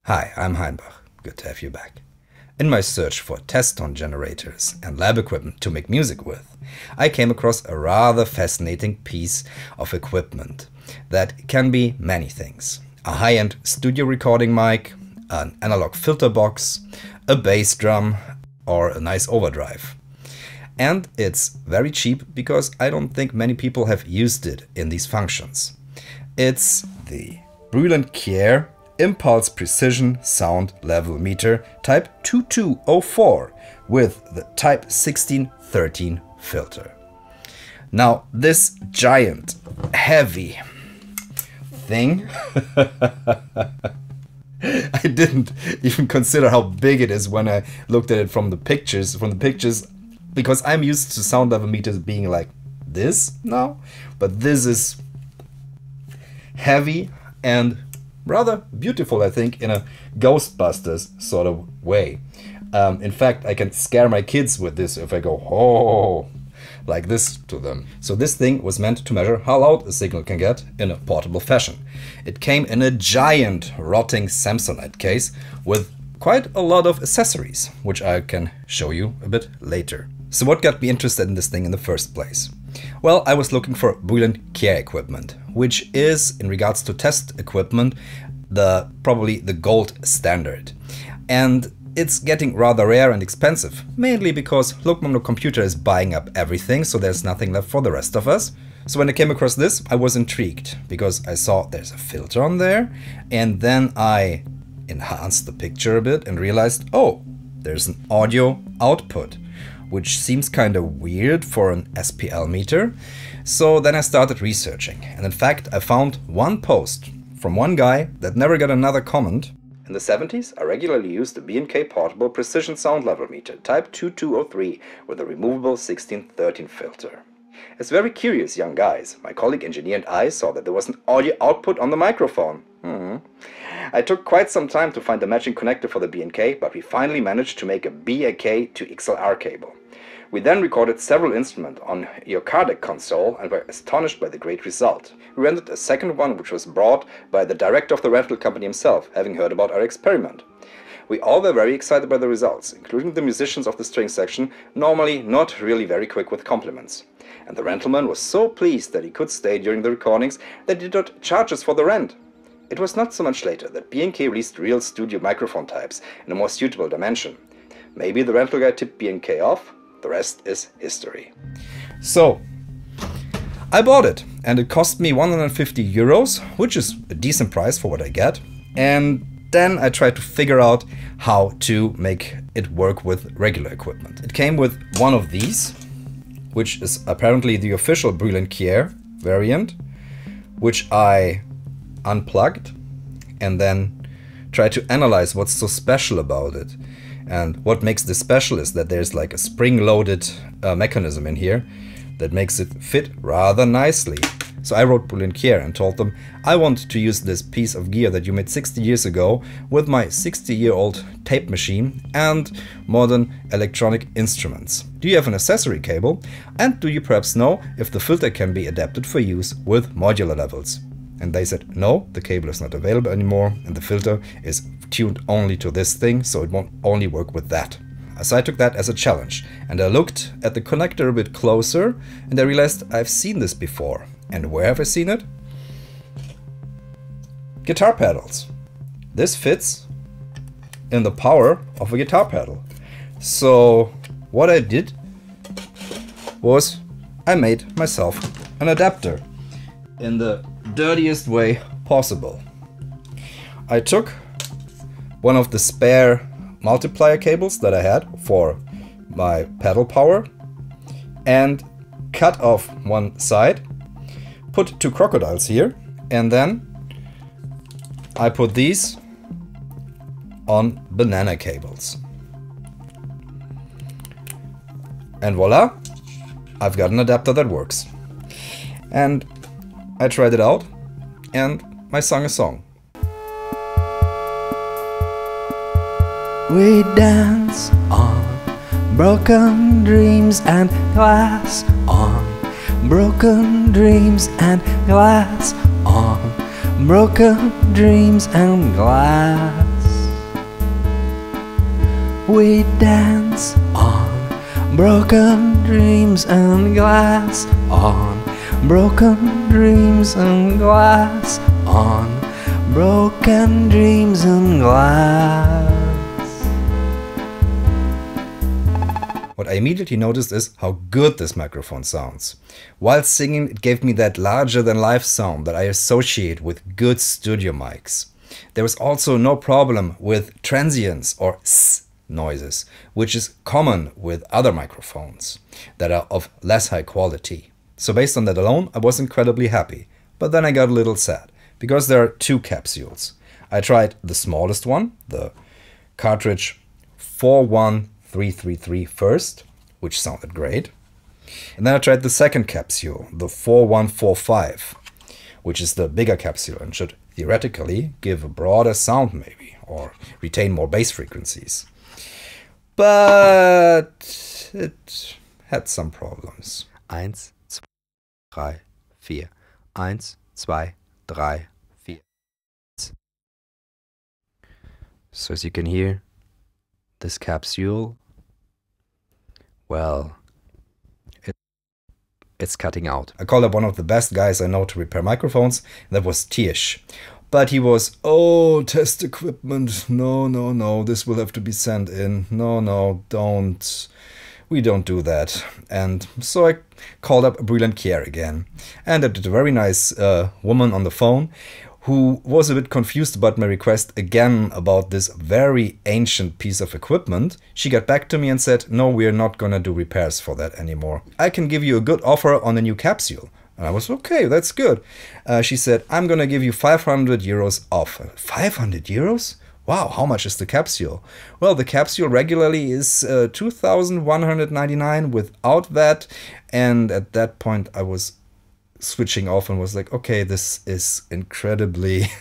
Hi, I'm Heinbach. Good to have you back. In my search for test tone generators and lab equipment to make music with, I came across a rather fascinating piece of equipment that can be many things. A high-end studio recording mic, an analog filter box, a bass drum, or a nice overdrive. And it's very cheap because I don't think many people have used it in these functions. It's the Brüel Kjaer Impulse Precision Sound Level Meter Type 2204 with the Type 1613 filter. Now this giant, heavy thing, I didn't even consider how big it is when I looked at it from the pictures, because I'm used to sound level meters being like this now, but this is heavy and rather beautiful, I think, in a Ghostbusters sort of way. In fact, I can scare my kids with this if I go, oh, like this to them. So this thing was meant to measure how loud a signal can get in a portable fashion. It came in a giant rotting Samsonite case with quite a lot of accessories, which I can show you a bit later. So what got me interested in this thing in the first place? Well, I was looking for Brüel Kjaer equipment, which is, in regards to test equipment, probably the gold standard. And it's getting rather rare and expensive, mainly because Lookmano Computer is buying up everything, so there's nothing left for the rest of us. So when I came across this, I was intrigued, because I saw there's a filter on there, and then I enhanced the picture a bit and realized, oh, there's an audio output, which seems kind of weird for an SPL meter. So then I started researching, and in fact I found one post from one guy that never got another comment. In the 70s, I regularly used the B&K Portable Precision Sound Level Meter Type 2203 with a removable 1613 filter. As very curious young guys, my colleague engineer and I saw that there was an audio output on the microphone. I took quite some time to find the matching connector for the B&K, but we finally managed to make a BAK to XLR cable. We then recorded several instruments on your car deck console and were astonished by the great result. We rented a second one, which was brought by the director of the rental company himself, having heard about our experiment. We all were very excited by the results, including the musicians of the string section, normally not really very quick with compliments. And the rentalman was so pleased that he could stay during the recordings that he did not charge us for the rent. It was not so much later that B&K released real studio microphone types in a more suitable dimension. Maybe the rental guy tipped B&K off? The rest is history. So, I bought it, and it cost me 150 euros, which is a decent price for what I get. And then I tried to figure out how to make it work with regular equipment. It came with one of these, which is apparently the official Brüel Kjaer variant, which I unplugged and then tried to analyze what's so special about it. And what makes this special is that there's like a spring-loaded mechanism in here that makes it fit rather nicely. So I wrote Brüel Kjaer and told them, I want to use this piece of gear that you made 60 years ago with my 60-year-old tape machine and modern electronic instruments. Do you have an accessory cable? And do you perhaps know if the filter can be adapted for use with modular levels? And they said, no, the cable is not available anymore and the filter is tuned only to this thing, so it won't only work with that. So I took that as a challenge, and I looked at the connector a bit closer and I realized I've seen this before. And where have I seen it? Guitar pedals. This fits in the power of a guitar pedal. So what I did was I made myself an adapter in the dirtiest way possible. I took one of the spare multiplier cables that I had for my pedal power and cut off one side, put two crocodiles here, and then I put these on banana cables. And voila, I've got an adapter that works. And I tried it out and I sung a song. We dance on broken dreams and glass, on broken dreams and glass, on broken dreams and glass. we dance on broken dreams and glass, on broken dreams and glass, on broken dreams and glass. What I immediately noticed is how good this microphone sounds. While singing, it gave me that larger-than-life sound that I associate with good studio mics. There was also no problem with transients or s noises, which is common with other microphones that are of less high quality. So based on that alone, I was incredibly happy. But then I got a little sad, because there are two capsules. I tried the smallest one, the cartridge 41333 first, which sounded great. And then I tried the second capsule, the 4145, which is the bigger capsule and should theoretically give a broader sound maybe, or retain more bass frequencies. But it had some problems. 1, 2, 3, 4. 1, 2, 3, 4. So as you can hear, this capsule, well, it's cutting out. I called up one of the best guys I know to repair microphones. That was Tiesh. But he was, oh, test equipment. No, this will have to be sent in. No, don't. We don't do that. And so I called up Brüel Kjaer again. And I did a very nice woman on the phone who was a bit confused about my request again about this very ancient piece of equipment. She got back to me and said, no, we're not gonna do repairs for that anymore. I can give you a good offer on a new capsule. And I was, okay, that's good. She said, I'm gonna give you 500 euros off. 500 euros? Wow, how much is the capsule? Well, the capsule regularly is 2,199 without VAT. And at that point I was switching off and was like, okay, this is incredibly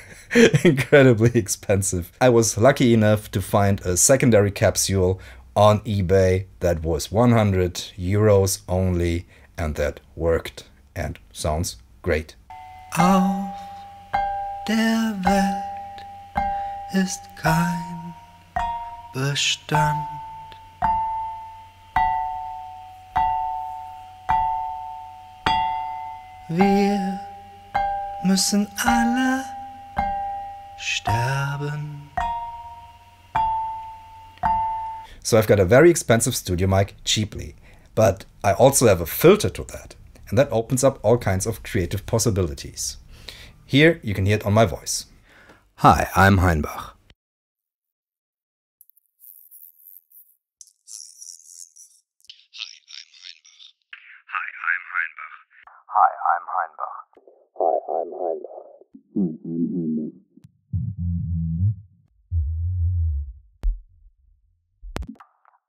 expensive. I was lucky enough to find a secondary capsule on eBay that was 100 euros only, and that worked and sounds great. Auf der Welt ist kein Bestand. Wir müssen alle sterben. So I've got a very expensive studio mic cheaply, but I also have a filter to that, and that opens up all kinds of creative possibilities. Here you can hear it on my voice. Hi, I'm Heinbach.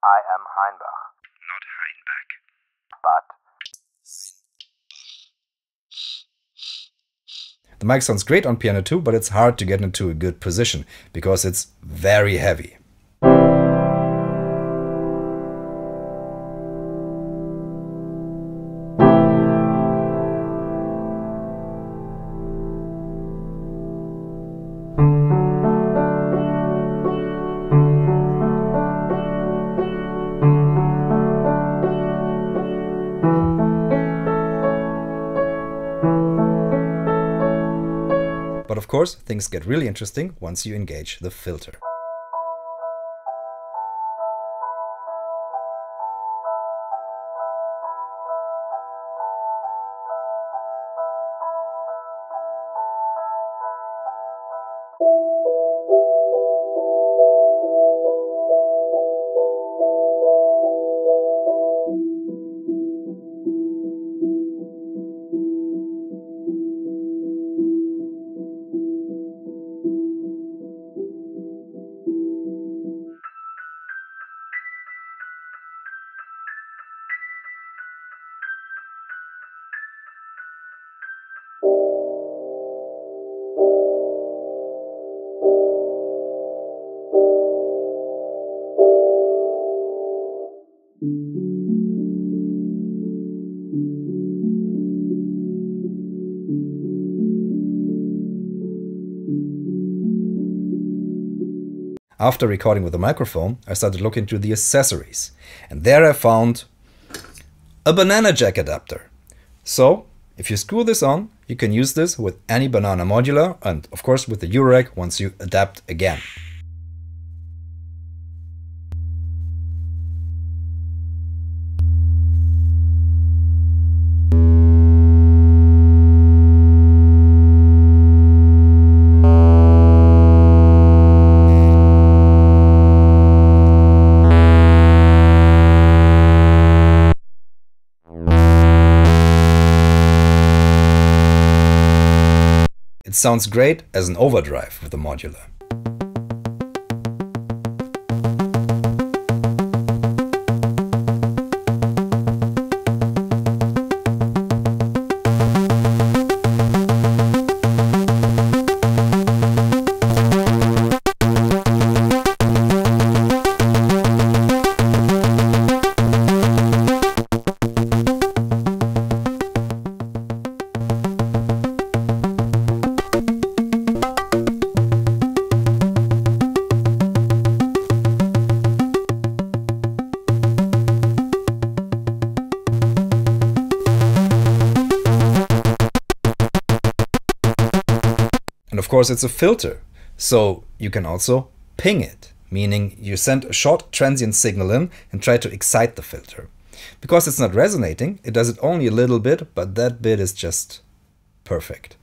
I am Heinbach, not Heinbach, but The mic sounds great on piano too, but it's hard to get into a good position because it's very heavy. But of course, things get really interesting once you engage the filter. after recording with the microphone, I started looking into the accessories. And there I found a banana jack adapter. So, if you screw this on, you can use this with any banana modular and of course with the Eurorack once you adapt again. It sounds great as an overdrive with the modular. And of course it's a filter, so you can also ping it, meaning you send a short transient signal in and try to excite the filter. Because it's not resonating, it does it only a little bit, but that bit is just perfect.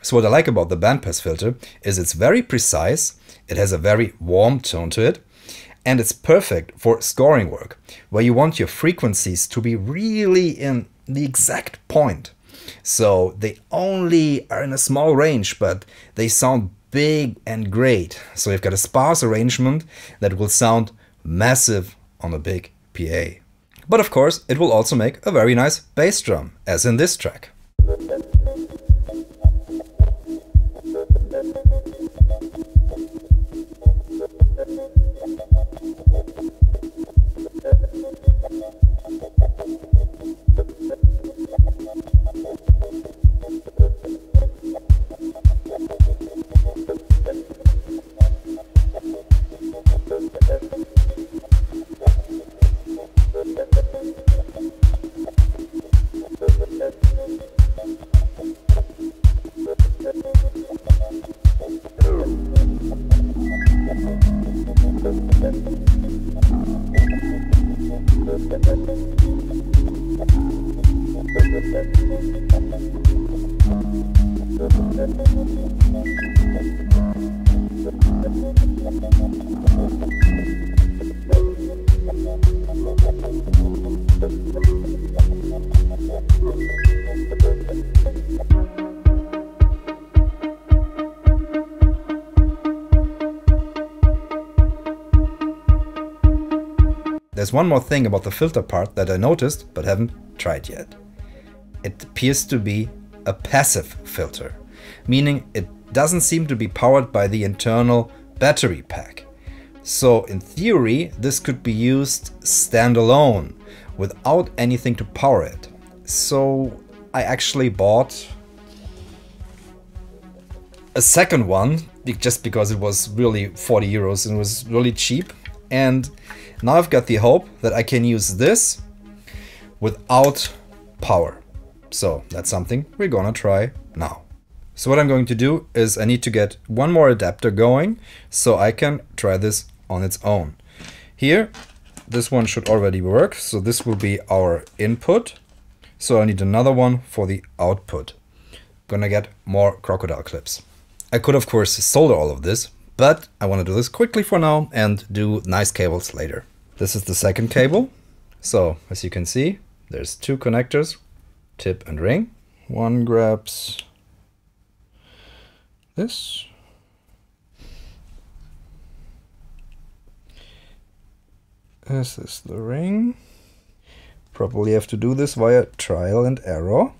So what I like about the bandpass filter is it's very precise, it has a very warm tone to it, and it's perfect for scoring work, where you want your frequencies to be really in the exact point. So they only are in a small range, but they sound big and great. So you've got a sparse arrangement that will sound massive on a big PA. But of course, it will also make a very nice bass drum, as in this track. There's one more thing about the filter part that I noticed but haven't tried yet. It appears to be a passive filter, meaning it doesn't seem to be powered by the internal battery pack. So in theory, this could be used standalone without anything to power it. So I actually bought a second one just because it was really 40 euros and it was really cheap. And now I've got the hope that I can use this without power. So that's something we're gonna try now. So what I'm going to do is I need to get one more adapter going so I can try this on its own. Here this one should already work. So this will be our input. So I need another one for the output. Gonna get more crocodile clips. I could of course solder all of this, but I want to do this quickly for now and do nice cables later. This is the second cable. So as you can see, there's two connectors, tip and ring. One grabs this. This is the ring. Probably have to do this via trial and error.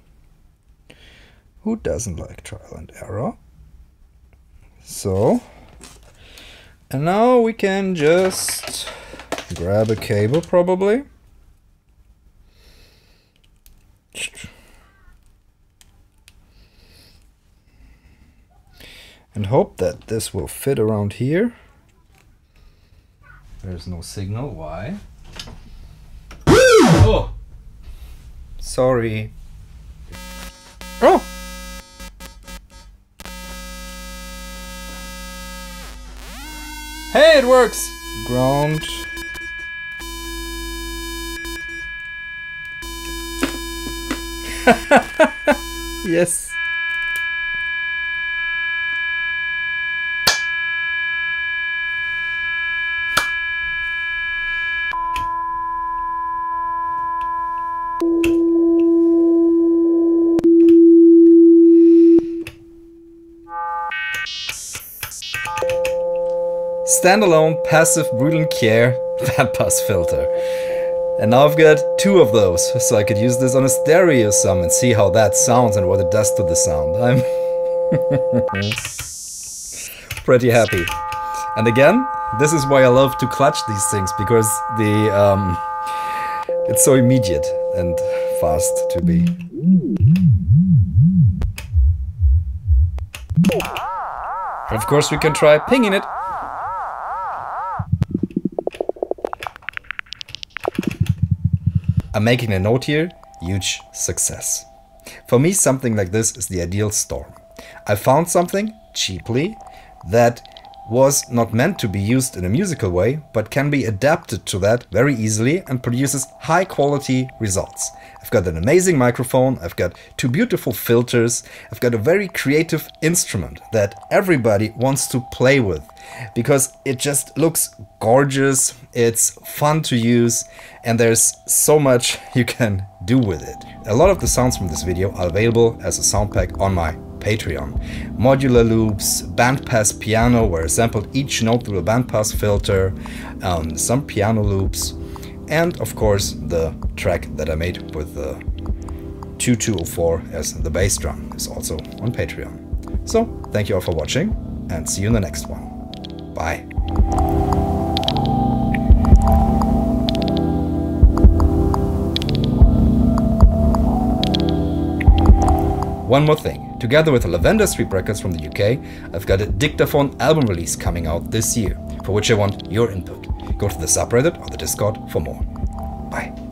Who doesn't like trial and error? So, and now we can just grab a cable probably. And hope that this will fit around here. There's no signal, why? Oh! Sorry. Oh! Hey, it works! Ground. Yes. Standalone passive Brüel Kjaer bandpass filter. And now I've got two of those, so I could use this on a stereo some and see how that sounds and what it does to the sound. I'm pretty happy. And again, this is why I love to clutch these things, because it's so immediate and fast to be. Of course we can try pinging it. I'm making a note here, huge success. For me, something like this is the ideal storm. I found something cheaply that was not meant to be used in a musical way, but can be adapted to that very easily and produces high quality results. I've got an amazing microphone, I've got two beautiful filters, I've got a very creative instrument that everybody wants to play with because it just looks gorgeous, it's fun to use, and there's so much you can do with it. A lot of the sounds from this video are available as a sound pack on my Patreon. Modular loops, bandpass piano where I sampled each note through a bandpass filter, some piano loops, and of course the track that I made with the 2204 as the bass drum is also on Patreon. So thank you all for watching and see you in the next one. Bye. One more thing. Together with the Lavender Street Records from the UK, I've got a dictaphone album release coming out this year, for which I want your input. Go to the subreddit or the Discord for more. Bye.